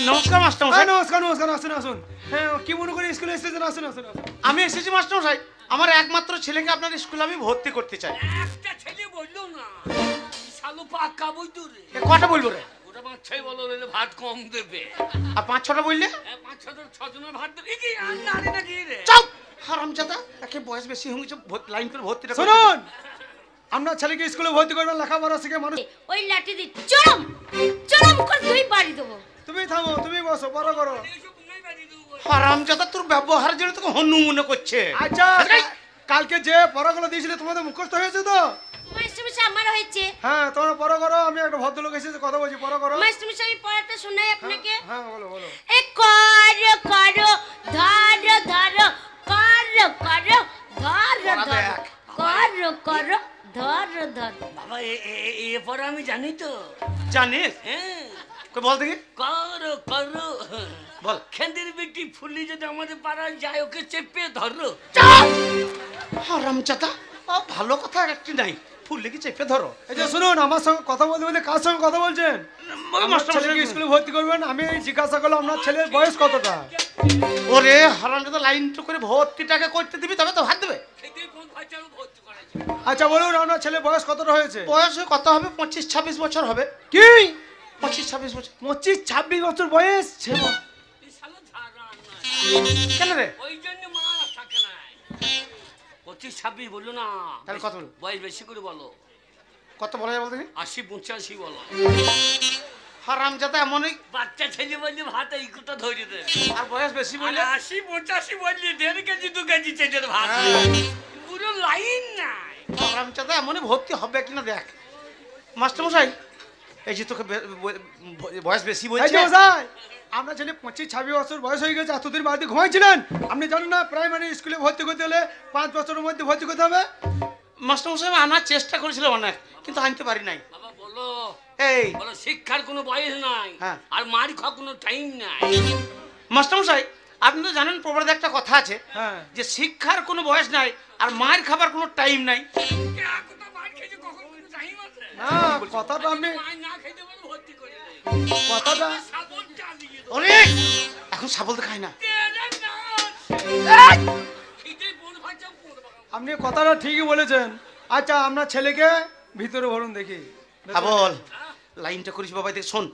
নমস্কার মাস্টারমশাই। নমস্কার নমস্কার, আসুন আসুন। হ্যাঁ, কি মনে করে স্কুলে এসেছেন? আসুন আসুন। আমি এসেছি মাস্টারমশাই, আমার একমাত্র ছেলেকে আপনার স্কুলে আমি ভর্তি করতে চাই। একটা ছেলে বললো না, শালো পাক্কা বইতো রে। কটা বলবো রে? ওটা 5-6 বলো রে, ভাত কম দেবে। আর 5-6টা বললে? 5-6 জনের ভাত দেবে। কি আন্নারে নাকি রে? চুপ হারামজাদা, একে বয়স বেশি হয়ে গেছে, লাইন করে ভর্তিটা করতে শুনুন, আপনার ছেলেকে স্কুলে ভর্তি করবেন, লেখাপড়া শিখে মানুষ। ওই লাঠি দি চরম চরম করে দুই বাড়ি দেবো। তুমি থামো, তুমি বসো, বড় করো। হারামজাদা, তোর ব্যবহারের জন্য তোকে হনু মনে করছে। আচ্ছা, কালকে যে পড়াগুলো দিয়েছিলে তোমাদের মুখস্থ হয়েছে তো? মাস্টারমশাই আমার হয়েছে। হ্যাঁ, তোমরা পড়া করো। আমি একটা ভদ্রলোক এসেছে, কথা বলছি, পড়া করো। মাস্টারমশাই আমি পড়াটা শোনাই আপনাকে। হ্যাঁ, বলো বলো। এ কর করো ধর ধর কর করো ধর ধর কর করো ধর ধর। বাবা এরপর আমি জানি তো। জানিস? হ্যাঁ, কই বল দেখি। করো করো বল। খেন্দির বেটি ফুলি যদি আমাদের পাড়ায় যায়, ওকে চেপে ধরো। হারামজাদা, ভালো কথা একটি নাই, ফুললে কি চেপে ধরো। এই যে শুনুন, আমার সঙ্গে কথা বলতে বলতে কার সঙ্গে কথা বলছেন? আমার ছেলেকে স্কুলে ভর্তি করবেন, আমি জিজ্ঞাসা করলাম আপনার ছেলের বয়স কতটা? ওরে হারামজাদা, লাইনটা করে ভর্তিটাকে করতে দিবি তবে তো ভাত দেবে। আচ্ছা বলুন, আপনার ছেলের বয়স কতটা হয়েছে? বয়স কত হবে? 25-26 বছর হবে। কি 25-26 বছর? 25-26 বছর বয়স? কেন রে? ওই জন্য মা থাকে না। 25-26 বললো না, তাহলে কত বলবো? বয়স বেশি করে বলো। কত বলা যায় বল দেখি। 80-85 বলো। হারামজাদা এমনই বাচ্চা ছেলে বললে ভাত এই কথা ধরে দেয়। আর বয়স বেশি বলে 80-85 বললে 1.5 কেজি 2 কেজি চেঞ্জের ভাত। পুরো লাইন নাই। হারামজাদা এমনই ভর্তি হবে কিনা দেখ। মাস্টারমশাই, এই যে তোকে বয়স বেশি বলছে। আপনার ছেলে 25-26 বছর বয়স হয়ে গেছে, এতদিন বাড়িতে ঘুমাইছিলেন? আপনি জানেন না প্রাইমারি স্কুলে ভর্তি করতে হলে 5 বছরের মধ্যে ভর্তি করতে হবে? মাস্টারমশাই আনার চেষ্টা করেছিলাম অনেক, কিন্তু আনতে পারি নাই। বাবা বলো, এই বলো শিক্ষার কোনো বয়স নাই, হ্যাঁ। আর মার খাওয়ার কোনো টাইম নাই। মাস্টারমশাই, আপনি তো জানেন প্রবাদে একটা কথা আছে, হ্যাঁ, যে শিক্ষার কোনো বয়স নাই আর মার খাবার কোনো টাইম নাই। না কথাটা আমি কথাটা ওরে এখন সাবল তো খাই না। আপনি কথাটা ঠিকই বলেছেন। আচ্ছা, আপনার ছেলেকে ভিতরে ভরুন দেখি। সাবল লাইনটা করিস বাবা, দেখ শোন,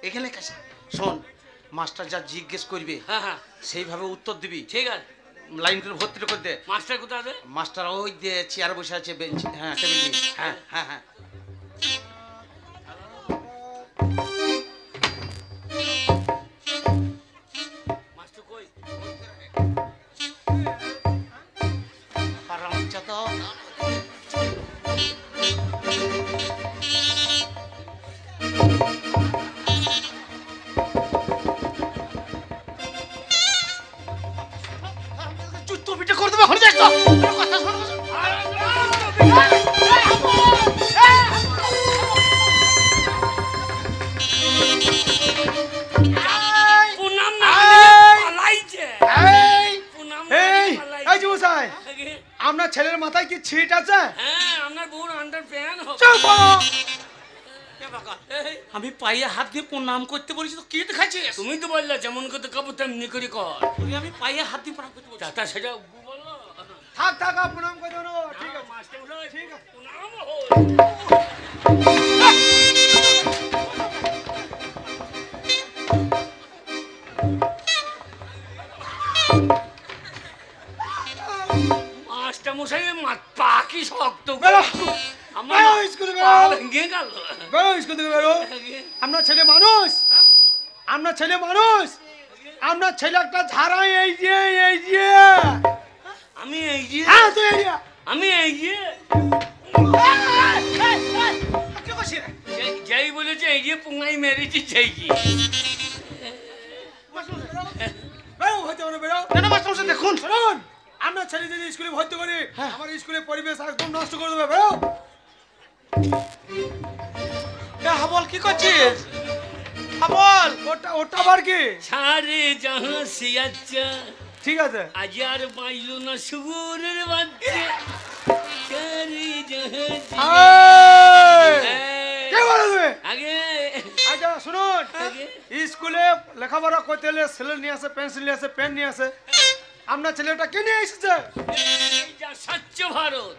এখানে কাছে শোন, মাস্টার যা জিজ্ঞেস করবে হ্যাঁ, সেইভাবে উত্তর দিবি। ঠিক আছে। লাইন করে ভর্তিটা করে দে। মাস্টার কোথায় আছে? মাস্টার ওই যে চেয়ার বসে আছে, বেঞ্চ, হ্যাঁ টেবিল নিয়ে। হ্যাঁ হ্যাঁ হ্যাঁ। মাস্টার কই? হারামজাদা, জুতো পিঠে করে দেবো। কথা শোন। পুনাম না পালাইছে। পুনাম না পালাইছে। এই যুবসাই, আপনার ছেলের মাথায় কি ছিট আছে? হ্যাঁ, আপনার বউর আন্ডার প্যান হবে। আমি পায়ে হাত দিয়ে প্রণাম করতে বলেছি, তো কি দেখাচ্ছিস? তুমি তো বললে যেমন করতে কাপড় তেমনি করে কর। আমি পায়ে হাত দিয়ে প্রণাম করতে বলছি। তা সেটা বলো। থাক থাক, প্রণাম করে দেবো। ঠিক আছে, মাস্টার বলে ঠিক আছে। পুনাম হো। মাস্টার মশাই পাকি শক্ত। বেরো, আমার বেরো স্কুলে বেরো। পা ভেঙে গেল। বেরো স্কুল থেকে বেরো। আপনার ছেলে মানুষ, আপনার ছেলে মানুষ, আপনার ছেলে একটা ঝাড়াই। এই যে এই যে আমি এই যে হ্যাঁ, তুই এই যে আমি এই যে কি করছিস রে? যাই বলেছে এই যে পুঙ্গাই মেরেছি সেই কি। বেরো, হতে পারে বেরো। না না মাস্টারমশাই দেখুন, শুনুন, আপনার ছেলে যদি স্কুলে ভর্তি করি, আমার স্কুলের পরিবেশ একদম নষ্ট করে দেবে। বেরো। হাবল কি করছিস? হাবল ওটা আবার কি? সারে জাহাঁ সিয়াচ্চা ঠিক আছে, আজ আর পাইল না সুরের বাচ্চা। সারে জাহাঁ কে বলে তুমি? আগে আচ্ছা শুনুন, আগে স্কুলে লেখাপড়া করতে হলে স্লেট নিয়ে আসে, পেন্সিল নিয়ে আসে, পেন নিয়ে আসে। আপনার ছেলেটা কে নিয়ে এসেছে? এই যা স্বচ্ছ ভারত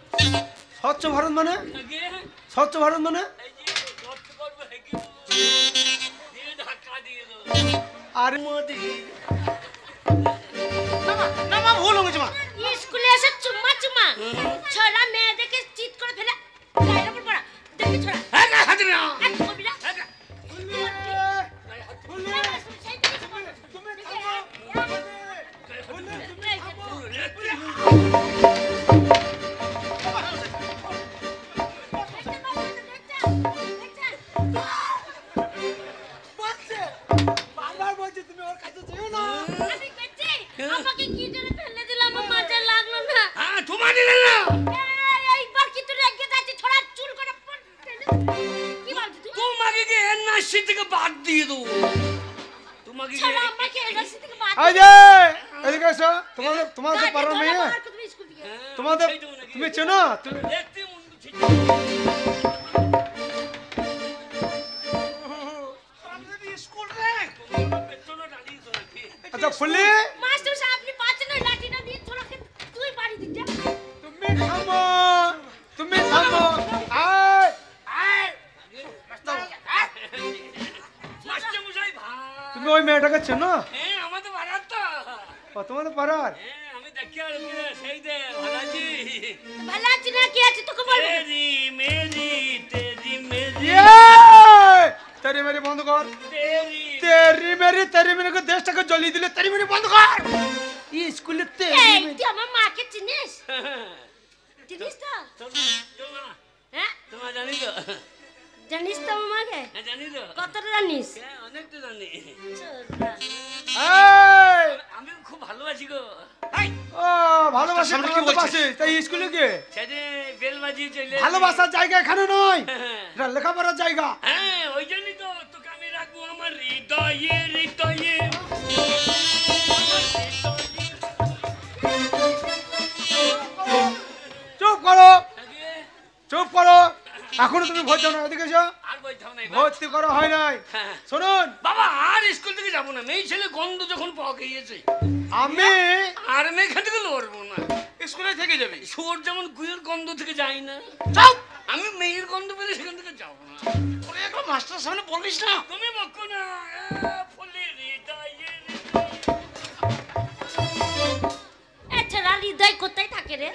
স্বচ্ছ ভারত মানে? আগে স্বচ্ছ ভারত মানে? এই যে স্বচ্ছ করব হেকি দিয়ে ধাক্কা দিয়ে দাও আরে মোদি না মা ভুল হয়ে গেছে মা। স্কুলে এসে চুম্মা চুম্মা ছড়া মেয়েদেরকে চিৎ করে ফেলে গায়ের উপর পড়া দেখি ছড়া হ্যাঁ হাত না এক কবিরা হ্যাঁ বারবার বলছি তুমি ওর কাছে যেও না। আমাকে কি জন্য ফেলে দিলাম আমার মজা লাগলো না হ্যাঁ তোমার দিলে না এইবার কি তুই রেগে যাচ্ছিস ছড়া চুল করে কি বলছিস তুই তোমাকে কি এনআরসি থেকে বাদ দিয়ে দেবো তোমাকে কি ছড়া আমাকে এনআরসি থেকে বাদ এই যে এদিকে এসো, তোমাদের পাড়ার মেয়ে, তুমি স্কুল থেকে তোমাদের তুমি চেনো? দেখতে মন্দ ছিল স্কুল রে পেছনে দাঁড়িয়ে তো নাকি আচ্ছা ফুলি, মাস্টার সাহেব আপনি পাচ্ছেন না লাঠিটা দিয়ে ছড়াকে তুই বাড়ি দিতে তুমি থামো, তুমি থামো। আয় মাস্টার মশাই ভাই তুমি ওই মেয়েটাকে চেনো? হ্যাঁ আমাদের বাড়ার তো ও তোমাদের পাড়ার? হ্যাঁ আমি দেখি আর সেই দে ভালাজি ভালো আছে না কি আছে তোকে বলবো তেরি মেরি তেরি মেরি তেরি মেরি বন্ধ কর। তেরি তেরি মেরি को দেশটাকে জ্বলিয়ে দিলে তেরি মেরি বন্ধ কর। এই স্কুলে এই তুই আমার মাকে চিনিস চিনিস তো হ্যাঁ তোমার জানি তো জানিস তো আমার মাকে হ্যাঁ জানি তো কতটা জানিস হ্যাঁ অনেক তো জানি ছোটরা। এই আমি খুব ভালোবাসি গো ও ভালোবাসা সামনে কি কি বলছিস? বলছিস? তাই স্কুলে কি সেদিন বেল বাজিয়ে চলে ভালোবাসার জায়গা এখানে নয়, হ্যাঁ এটা লেখাপড়ার জায়গা। হ্যাঁ ওই জন্যই তো তোকে আমি রাখবো আমার হৃদয়ে হৃদয়ে চুপ করো, আগে চুপ করো, এখনো তুমি ভর্তি হও না। এদিকে এসো, আর বইতাম না এবার। ভর্তি করা হয় নাই। হ্যাঁ। শুনুন, বাবা আর স্কুল থেকে যাবো না মেয়ে ছেলে গন্ধ যখন পাওয়া গিয়েছে আমি আর মেয়ে খেতে গেলে লড়বো না স্কুলে থেকে যাবি। শুয়োর যেমন গুয়ের গন্ধ থেকে যাই না যাও আমি মেয়ের গন্ধ পেলে সেখান থেকে যাবো না ওরে একবার মাস্টার সামনে বলিস না। তুমি বকো না ফুলে হৃদয়ে এছাড়া হৃদয় কোথায় থাকে রে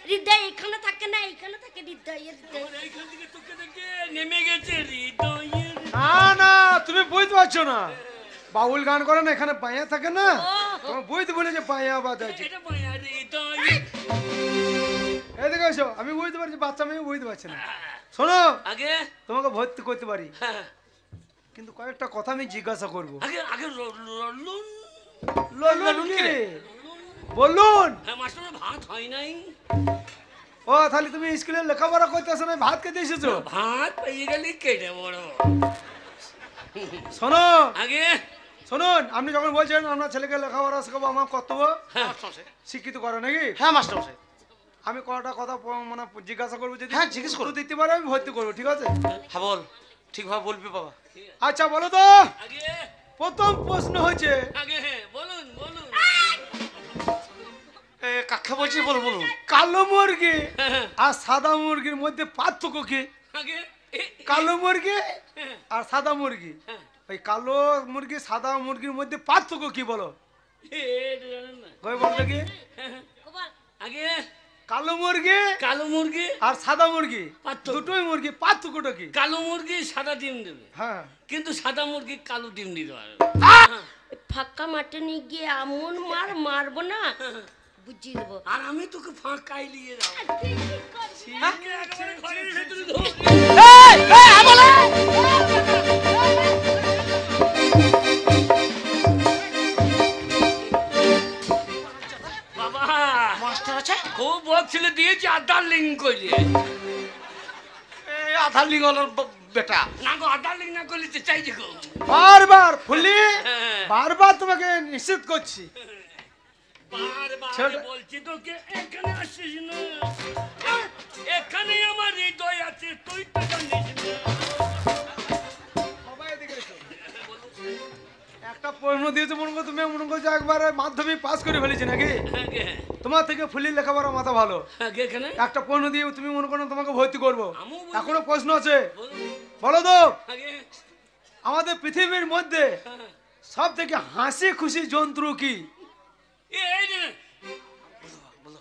হৃদয় এখানে থাকে না এইখানে থাকে হৃদয়ের হৃদয় আমার এইখান থেকে তোকে দেখে নেমে গেছে হৃদয়ে না না তুমি বুঝতে পারছো না, বাউল গান করে না, এখানে পায়া থাকে না, তুমি বুঝতে বলে যে পায়া আবাদ আছে। এটা বয়া হৃদয়ে এদিকে এসো, আমি বুঝতে পারছি, বাচ্চা মেয়ে বুঝতে পারছে না। শোনো, আগে তোমাকে ভর্তি করতে পারি, হ্যাঁ কিন্তু কয়েকটা কথা আমি জিজ্ঞাসা করবো। আগে আগে লড়লুন বলুন কি? বলুন। হ্যাঁ মাস্টার ভাত হয় নাই ও তাহলে তুমি স্কুলে লেখাপড়া করতে আসো না, ভাত খেতে এসেছো? ভাত পেয়ে গেলে কেটে বড় শোনো, আগে শুনুন, আপনি যখন বলছেন আপনার ছেলেকে লেখাপড়া শেখাবো, আমার কর্তব্য হ্যাঁ মাস্টারমশাই। শিক্ষিত করা নাকি? হ্যাঁ মাস্টারমশাই। আমি কটা কথা মানে জিজ্ঞাসা করবো, যদি হ্যাঁ, জিজ্ঞেস করো। উত্তর দিতে পারে আমি ভর্তি করবো, ঠিক আছে? হ্যাঁ বল, ঠিকভাবে বলবি বাবা। আচ্ছা বলো তো, আগে প্রথম প্রশ্ন হচ্ছে আগে বলুন বলুন কাকে বলছিস বল বলুন। কালো মুরগি হ্যাঁ, আর সাদা মুরগির মধ্যে পার্থক্য কি? আগে কালো মুরগি হ্যাঁ, আর সাদা মুরগি, হ্যাঁ। ওই কালো মুরগি সাদা মুরগির মধ্যে পার্থক্য কি বলো? এটা জানেন না কই বল দেখি। বল আগে কালো মুরগি কালো মুরগি আর সাদা মুরগি, পার্থক্য। দুটোই মুরগি, পার্থক্যটা কি? কালো মুরগি সাদা ডিম দেবে হ্যাঁ কিন্তু সাদা মুরগি কালো ডিম দিতে পারে ওই ফাঁকা মাঠে নিয়ে গিয়ে এমন মারবো না বুঝিয়ে দেবো আর আমি তোকে ফাঁকাই নিয়ে যাবো আর তুই কি করছিস? একেবারে ঘরের ভেতরে ঢোক। বাবা মাস্টার আছে? খুব বকছিলে দিয়েছি আধার লিঙ্ক করে এই আধার লিঙ্গলের বেটা। না গো আধার লিঙ্ক না করলে তো চাইছি গো বারবার ফুলি, হ্যাঁ। বারবার তোমাকে নিষেধ করছি। বারবার ছেলে- বলছি তোকে এখানে আসিস না এখানে আমার হৃদয় আছে তুই তো জানিস না সবাই এদিকে এসো। একটা প্রশ্ন দিয়েছে মনে করো তুমি মনে করছো একবারে মাধ্যমিক পাস করে ফেলেছি নাকি? আগে তোমার থেকে ফুলি লেখাপড়া মাথা ভালো। আগে এখানে একটা প্রশ্ন দিয়ে তুমি মনে করো তোমাকে ভর্তি করবো। আমিও বলবো। এখনো প্রশ্ন আছে, বলুন। বলো তো। আগে আমাদের পৃথিবীর মধ্যে হ্যাঁ। সব থেকে হাসি খুশি জন্তু কি? এই রে বলো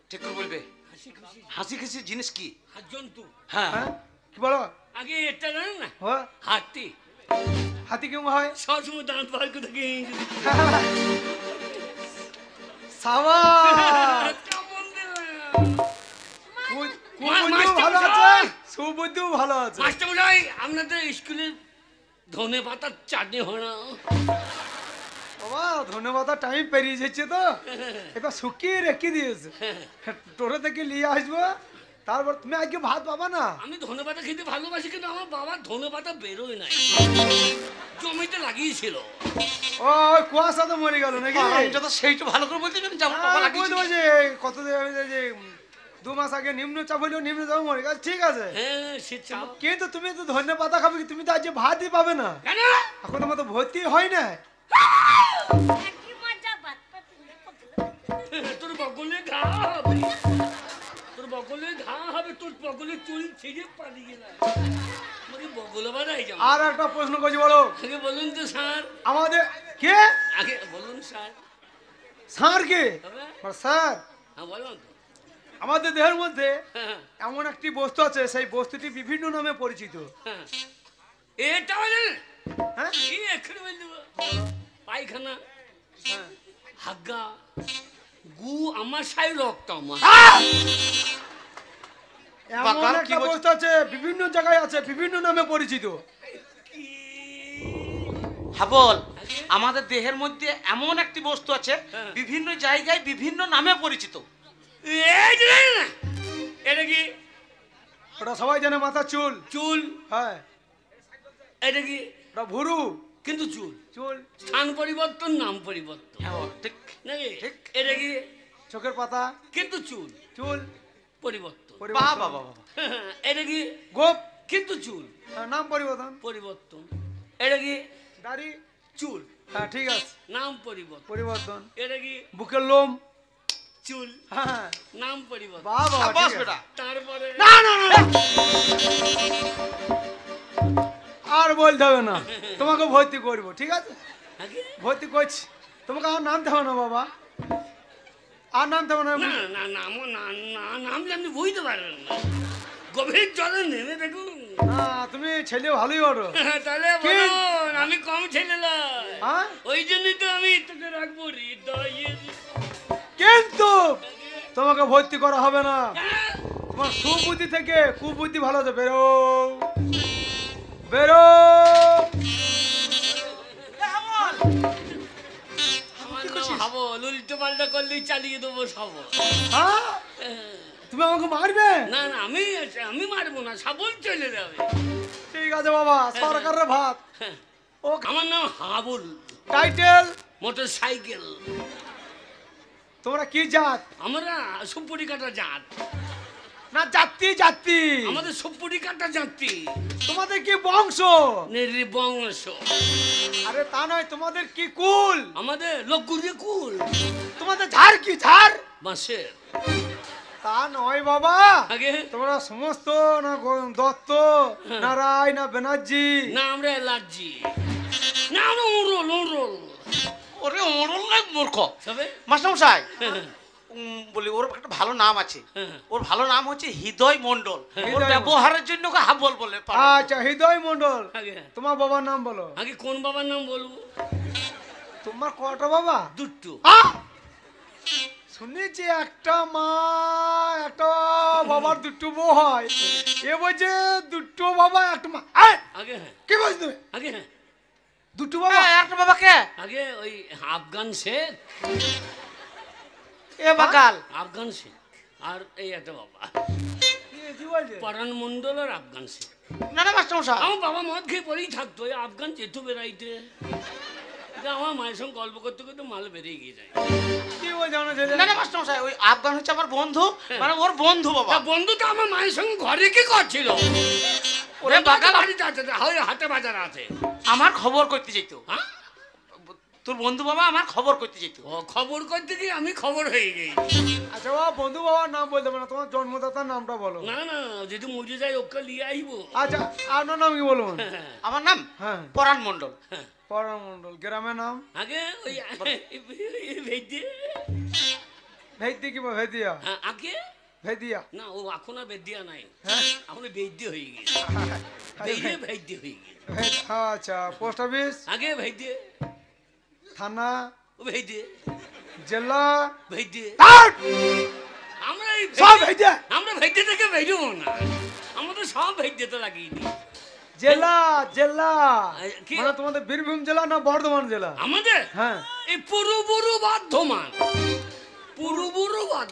ঠিক করে বলবে। হাসি খুশি হাসি খুশি জিনিস কি? জন্তু। হ্যাঁ হ্যাঁ কি বলো? আগে এটা জানেন না হ্যাঁ? হাতি হাতি কেমন হয়? সবসময় দাঁত বার করে থাকে সাবাস! কেমন দিলাম কুবুদ্ধিও ভালো মাস্টার আছে, মশাই! সুবুদ্ধিও ভালো আছে। মাস্টারমশাই আপনাদের স্কুলে ধনে পাতার চাটনি হয় না? বাবা ধন্যবাদ, টাইম পেরিয়ে যাচ্ছে তো এবার শুকিয়ে রেখে দিয়েছে। টোটো থেকে নিয়ে আসবো, তারপর তুমি আজকে ভাত পাবা না। আমি ধনে পাতা খেতে ভালোবাসি কিন্তু আমার বাবা ধনে পাতা বেরোয় নাই, জমিতে লাগিয়েছিল। ও ওই কুয়াশাতে মরে গেল নাকি? এটা তো সেইটা ভালো করে বলতে পারেন যেমন বাবা হ্যাঁ, লাগিয়েছে। বুঝতে পারছি। কত যে 2 মাস আগে নিম্নচাপ হইলেও নিম্নচাপ মরে গেছে, ঠিক আছে। হ্যাঁ সে চাপ কিন্তু তুমি তো ধন্যবাদ পাতা খাবে কি? তুমি তো আজকে ভাতই পাবে না, কেন? এখন তোমার তো ভর্তি হয় না। কি মজা বাত তোর বগলে ঘা হবে, তোর বগলে ঘা হবে, তোর বগলে চুল ছিঁড়ে পালিয়ে গেল। মানে বগলে বাড়াই যাও। আর একটা প্রশ্ন করছি, বলো। আগে বলুন তো স্যার, আমাদের কে আগে বলুন স্যার। স্যার কে? তবে স্যার, হ্যাঁ বলুন তো। আমাদের দেহের মধ্যে হ্যাঁ এমন একটি বস্তু আছে, সেই বস্তুটি বিভিন্ন নামে পরিচিত। হ্যাঁ এটা বলেন হ্যাঁ কি এখানে বলে দেবো? পায়খানা, হাগা, গু, আমার সাই রক্ত আমার। এমন বাকাল কি একটা বলছে? বস্তু আছে, বিভিন্ন জায়গায় আছে, বিভিন্ন নামে পরিচিত। হাবল, আমাদের দেহের মধ্যে এমন একটি বস্তু আছে হ্যাঁ। বিভিন্ন জায়গায় বিভিন্ন নামে পরিচিত। এই যে জানেন না, এটা কি? ওটা সবাই জানে, মাথা চুল। চুল। হ্যাঁ, এটা কি? ওটা ভুরু। কিন্তু চুল, চুল স্থান পরিবর্তন, নাম পরিবর্তন হ্যাঁ, ঠিক নাকি? ঠিক। এটা কি? চোখের পাতা। কিন্তু চুল চুল পরিবর্তন। বাহ বাহ বাহ। এটা কি? গোপ। কিন্তু চুল নাম পরিবর্তন। পরিবর্তন। এটা কি? দাড়ি। চুল হ্যাঁ ঠিক আছে, নাম পরিবর্তন। পরিবর্তন। এটা কি? বুকের লোম। চুল হ্যাঁ, নাম পরিবর্তন। বাহ বাহ, সাবাস ঠিক আছে। বেটা। তারপরে না না না না। আর বলতে হবে না, তোমাকে ভর্তি করবো, ঠিক আছে? আগে? ভর্তি করছি, তোমাকে আর নামতে হবে না বাবা, আর নামতে হবে না। না না নাম না না নামলে আপনি বুঝতে পারবেন না, গভীর জলে নেমে দেখুন। না, তুমি ছেলে ভালোই ওঠো। তাহলে কি? বলুন, আমি কম ছেলে নয়। হ্যাঁ, ওই জন্যই তো আমি তোকে রাখবো হৃদয়ে। কিন্তু তোমাকে ভর্তি করা হবে না। হ্যাঁ? তোমার সুবুদ্ধি থেকে কুবুদ্ধি ভালো আছে, বেরো বেরো। আমার নাম হাবল, উল্টো পাল্টা করলেই চালিয়ে দেবো সব। হ্যাঁ, তুমি আমাকে মারবে? না না আমি মারবো না, সাবল চলে যাবে। ঠিক আছে বাবা, সরকারের ভাত। হ্যাঁ, ও আমার নাম হাবুল, টাইটেল। Motor cycle. তোমরা কি জাত? আমরা সুপুরি কাটা জাত, না জাতি জাতি। আমাদের সুপুরি কাটা জাতি, তোমাদের কি বংশ? নির্বংশ। আরে তা নয়, তোমাদের কি কুল? আমাদের লোকগুলি কুল তোমাদের ঝাড় কি ঝাড়? বাঁশের। তা নয় বাবা, আগে তোমরা সমস্ত না দত্ত, না রায়, না ব্যানার্জি। না আমরা অ্যালার্জি, না আমরা উড়ল উড়ল ওরে ওরল না মূর্খ। সবে। মাস্টারমশাই, বলি ওর একটা ভালো নাম আছে। হ্যাঁ। ওর ভালো নাম হচ্ছে হৃদয় মণ্ডল। ওর হৃদয় ব্যবহারের জন্য ওকে হাবল বলে। আচ্ছা, হৃদয় মণ্ডল। আগে তোমার বাবার নাম বলো। আগে কোন বাবার নাম বলবো? তোমার কটা বাবা? দুটো। আহ! শুনেছি একটা মা একটা বাবার দুটো বউ হয়, এ বলছে দুটো বাবা একটা মা। এই, আগে হ্যাঁ, কি বলছো তুমি? আগে হ্যাঁ, দুটো বাবা? একটা বাবাকে আগে ওই আফগান শেখ, এ বাকাল। আফগান শেখ আর এই একটা বাবা, কি বলছে? পরাণ মন্ডল আর আফগান শেখ। না না মাস্টারমশাই, আমার বাবা মদ খেয়ে পরেই থাকতো, ওই আফগান যেত বেড়াইতে। আমার মায়ের সঙ্গে গল্প করতে করতে মাল বেরিয়ে গিয়ে যায়। কি বলছে আমার ছেলে? না না মাস্টারমশাই, ওই আফগান হচ্ছে আমার বন্ধু, মানে ওর বন্ধু বাবা। তা বন্ধু তো আমার মায়ের সঙ্গে ঘরে কি করছিল? ওরে বাকাল, বাড়িতে আছে, হাটে বাজার আছে। আমার খবর করতে যেত। হ্যাঁ? তোর বন্ধু বাবা আমার খবর করতে যেত। ও খবর করতে গিয়ে আমি খবর হয়ে গেছি। আচ্ছা বাবা, বন্ধু বাবার নাম বলতে পারো না, তোমার জন্মদাতার নামটা বলো। না না, যদি মরে যায় ওকে নিয়ে আইবো। আচ্ছা, আপনার নাম কি বলুন? আমার নাম হ্যাঁ, পরাণ মণ্ডল। পরাণ মণ্ডল। গ্রামের নাম? আগে ওই ভেজে ভেদি কি ভেদিয়া? আগে ভেদিয়া না, ও এখন আর বেদিয়া নাই, হ্যাঁ এখন বেদ্য হয়ে গেছে, ভেদ্য হয়ে গেছে। আচ্ছা, পোস্ট অফিস? আগে ভেদ্য, থানা? ও ভেদ্য, জেলা? ভেদ্য। আট! আমরা এই সব ভেদিয়া? আমরা ভেদ্য থেকে বেরোবো না, আমাদের সব ভেদ্যতে লাগিয়ে দিই। জেলা? জেলা কি? মানে তোমাদের বীরভূম জেলা না বর্ধমান জেলা? আমাদের হ্যাঁ, এই পুরো বর্ধমান, পুরো বর্ধমান,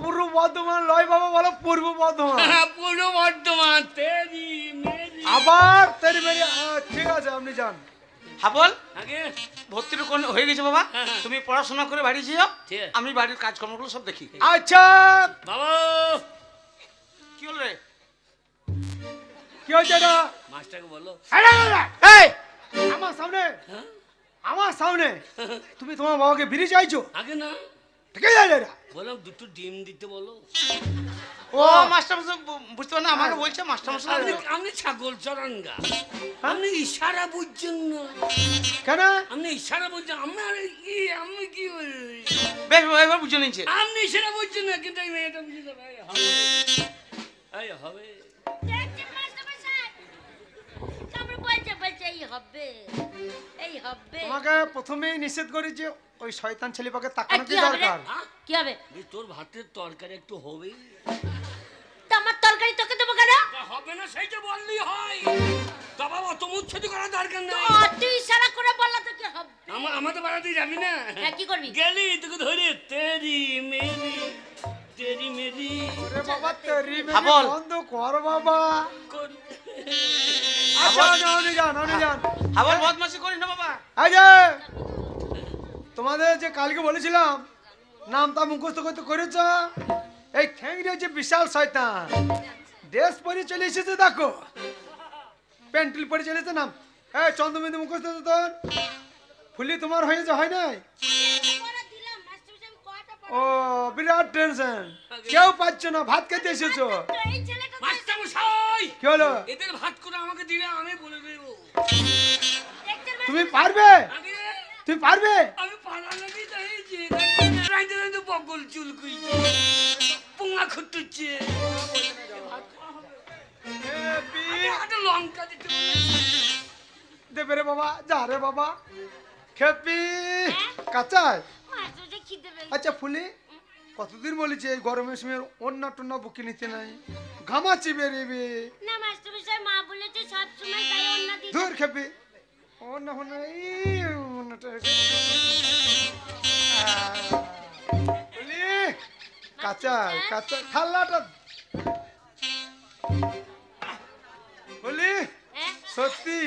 পূর্ব বর্ধমান লয় বাবা, বলো পূর্ব বর্ধমান। পুরো বর্ধমান। তেরি মেরি। আবার তেরি মেরি। ঠিক আছে, আপনি যান। হ্যাঁ বল। আগে ভর্তির হয়ে গেছে বাবা, হ্যাঁ, হ্যাঁ। তুমি পড়াশোনা করে বাড়ি যেও, ঠিক আছে। আমি বাড়ির কাজকর্মগুলো সব দেখি। আচ্ছা, বাবা, কি হলো রে? কি হয়েছে এটা? মাস্টারকে বলো। এই, আমার সামনে, হ্যাঁ? আমার সামনে তুমি তোমার বাবাকে বিড়ি চাইছো? আগে না, ঠিক আছে, বললাম দুটো ডিম দিতে বলো। ও মাস্টার মশাই বুঝতে পারেন না, আমাকে বলছে মাস্টার মশাই। আপনি ছাগল চরানগা, আপনি ইশারা বুঝছেন না, কেন? আপনি ইশারা বুঝছেন। আমি কি বেশ এবার বুঝে নিয়েছে। আপনি ইশারা বুঝছেন না, কিন্তু এই মেয়েটা বুঝে যাবে। এই হবে দেখছেন মাস্টারমশাই? আমরা বলছে এই হবে, এই হবে। তোমাকে প্রথমেই নিষেধ করেছি, ওই শয়তান ছেলেপাকে এই, তাকানো কি কি হবে রে? দরকার? কি হবে? তোর ভাতের তরকারি একটু হবে, তা আমার তরকারি তোকে দেবো কেন? হবে না সেইটা বললেই হয়, বাবা অত মুচ্ছতি করার দরকার নেই। তুই ইশারা করে বললা তো কি হবে? আমাদের বাড়াতে যাবি না? হ্যাঁ, কি করবি? গেলি তোকে ধরে তেরি মেরি, তেরি মেরি ওরে বাবা, তেরি মেরি হাবল। বন্ধ কর বাবা। কর- আচ্ছা, আপনি যান, আপনি যান। আবার বদমাশি করিস না বাবা। এই যে, তোমাদের যে কালকে বলেছিলাম নামটা মুখস্থ করতে করেছ, এই ঠ্যাংরি হচ্ছে বিশাল শয়তান। ড্রেস পরে চলে এসেছে, দেখো প্যান্টিল পরে চলে এসেছে। নাম এই চন্দ্রবিন্দু মুখস্থ তো তোর। ফুলি তোমার হয়েছে, হয় নাই? পড়া দিলাম মাস্টারমশাই, আমি কয়টা ও, পড়া? বিরাট টেনশন, কেউ পাচ্ছ না, ভাত খেতে এসেছো। তো এই ছেলেটা তো মাস্টারমশাই, কি হলো? এদের ভাত করে আমাকে দিলে আমি বলে দেবো। দেখছেন তুমি পারবে? আগে তুমি পারবে? আমি পাড়া লাগি দাঁড়িয়েছি, বগল চুল কুইছে, পুঙ্গা খুঁটুচ্ছে, একটা লঙ্কা দিতে বলেছি। দেবে রে বাবা, যা রে বাবা। খেপি কাঁচায়। মাস্টারমশাই খিদে পেয়েছে। আচ্ছা ফুলি, কতদিন বলেছি এই গরমের সময় অন্য টন্য বুকে নিতে নাই, ঘামাচি বেরিয়ে। না মাস্টারমশাই, মা বলেছে সব সময় গায়ে ওন্না দিতে। ধুর খেপি, অন্য হন্য এই অন্যটা ফুলি, কাঁচায় কাঁচা থাল্লাটা। ফুলি, হ্যাঁ? সত্যি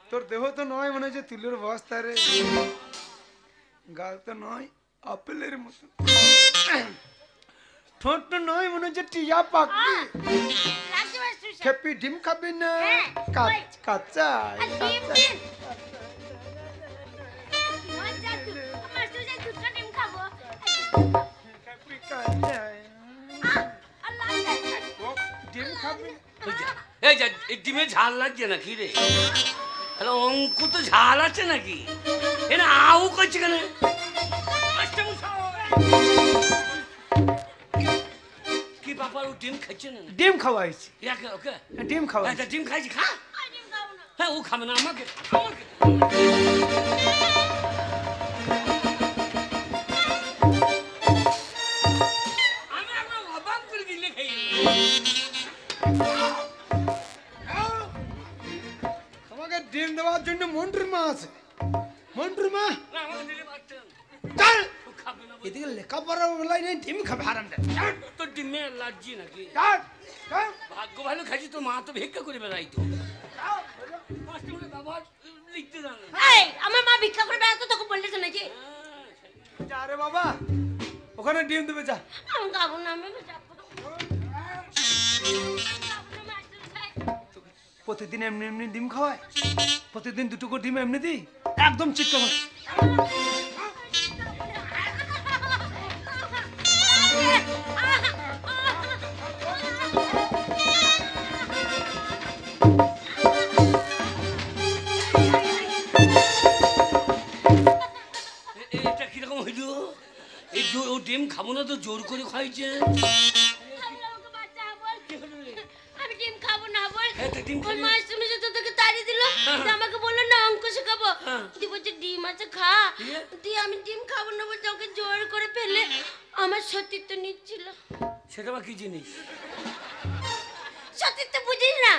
তোর দেহ তো নয় মনে হচ্ছে তুলের বস্তা রে, গাল তো নয় আপেলের মতো, ঠোঁট তো নয় মনে হচ্ছে টিয়া পাখি। লাগছে মাস্টারমশাই। খেপি ডিম খাবি না? হ্যাঁ, ওই। কাঁচা আর ডিম দিন। মজা তো। মাস্টারমশাই, দুটো ডিম খাবো। আল্লাহ ডিম খাবি? এই যা, এই ডিমে ঝাল লাগছে নাকি রে? হ্যালো, অঙ্ক তো ঝাল আছে নাকি? এরা আউ করছে কেন? কি বাবা, ও ডিম খাচ্ছে না? ডিম খাওয়াইছি, ইয়াকে ওকে ডিম খাওয়াইছি। আচ্ছা, ডিম খাইছি, খা। ডিম খাবো না। হ্যাঁ, ও খাবে না, আমাকে আমাকে আমি একবার অবাক করে দিলে খাই। তোমাকে ডিম দেওয়ার জন্য মন্টুর মা আছে, মন্টুর মা। না, আমাকে দিলে পারতেন। চল, ও খাবে না বলে। এদিকে লেখাপড়া বলাই নেই, ডিম খাবে হারামটা। তোর ডিমে অ্যালার্জি নাকি? চল, চল। ভাগ্য ভালো খাইছি, তোর মা তো ভিক্ষা করে বেড়াইতো। মাস্টারমশাই বাবা লিখতে জানে না। এই, আমার মা ভিক্ষা করে বেড়াতো, তোকে বলেছে নাকি? যা রে বাবা, ওখানে ডিম দেবে, যা। আমি খাবো না, আমি যাবো না। খাবো না, মাস্টারমশাই। প্রতিদিন এমনি এমনি ডিম খাওয়ায়, প্রতিদিন দুটো করে ডিম এমনি দিই, একদম চিৎকার করে। এটা কিরকম হইল? এই ও ডিম খাবো না তো জোর করে খাইছে। আমাকে বাঁচা বল। আমি ডিম খাবো না বল। হ্যাঁ, তা ডিম ওই খাবি? মাস্টার মশাই তো তোকে তাড়িয়ে দিল। দিয়ে আমাকে বললো না অঙ্ক শেখাবো। দিয়ে বলছে ডিম আছে খা। দিয়ে? দিয়ে আমি ডিম খাবো না বলছে ওকে জোর করে ফেলে আমার সতীত্ব নিচ্ছিল। সেটা বা কি জিনিস? সতীত্ব বুঝিস না?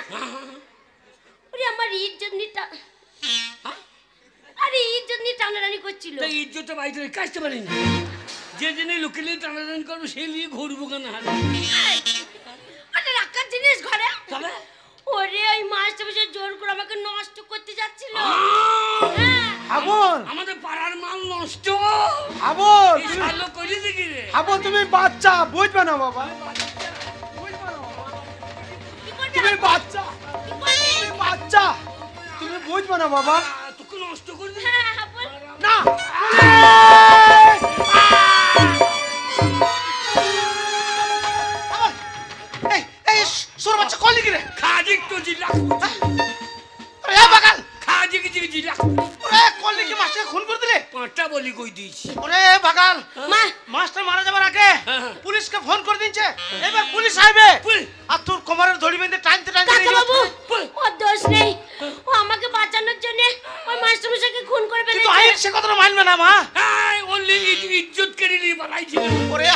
ওরে আমার ইজ্জত নিটা, আরে ইজ্জত নিয়ে টানাটানি করছিল। তাই ইজ্জতটা বাড়িতে কাজতে পারিনি। যে জিনিস লোকে নিয়ে টানাটানি করবো সেই নিয়ে ঘুরবো কেন হারে? ওটা রাখার জিনিস ঘরে। তবে ওরে ওই মাস্টার মশাই জোর করে আমাকে নষ্ট করতে যাচ্ছিল। হ্যাঁ। হাবল আমাদের পাড়ার মাল নষ্ট। হাবল এই ভালো করে দেখি রে। হাবল তুমি বাচ্চা বুঝবে না বাবা, বুঝবে না বাবা। কি করবে? তুমি বাচ্চা, কি করবে? তুমি বাচ্চা, তুমি বুঝবে না বাবা। তোকে নষ্ট করে দিই। হ্যাঁ, বল। না এই এই সোর বাচ্চা কলি কি রে? খাজি তো জিলা। আরে বাগাল, খাজি কি জিলা। ওরে কলি কি মাস্টার খুন করে দিলে? পাঁচটা বলি কই দিয়েছি। ওরে বাগাল, মা, মাস্টার মারা যাবার আগে হ্যাঁ। পুলিশকে ফোন করে দিনছে। এবার পুলিশ আসবে পুলিশ? আর তোর কোমরের দড়ি বেঁধে টানতে টানতে কাকা নিয়ে বাবু, যাবে। ওর দোষ নেই। ও আমাকে বাঁচানোর জন্য ওই মাস্টার মশাইকে খুন করে কিন্তু ফেলেছে। আইন সে কথাটা মানবে না মা। ওনলি ইজ্জত কেড়ে নিয়ে পালাইছিল। ওরে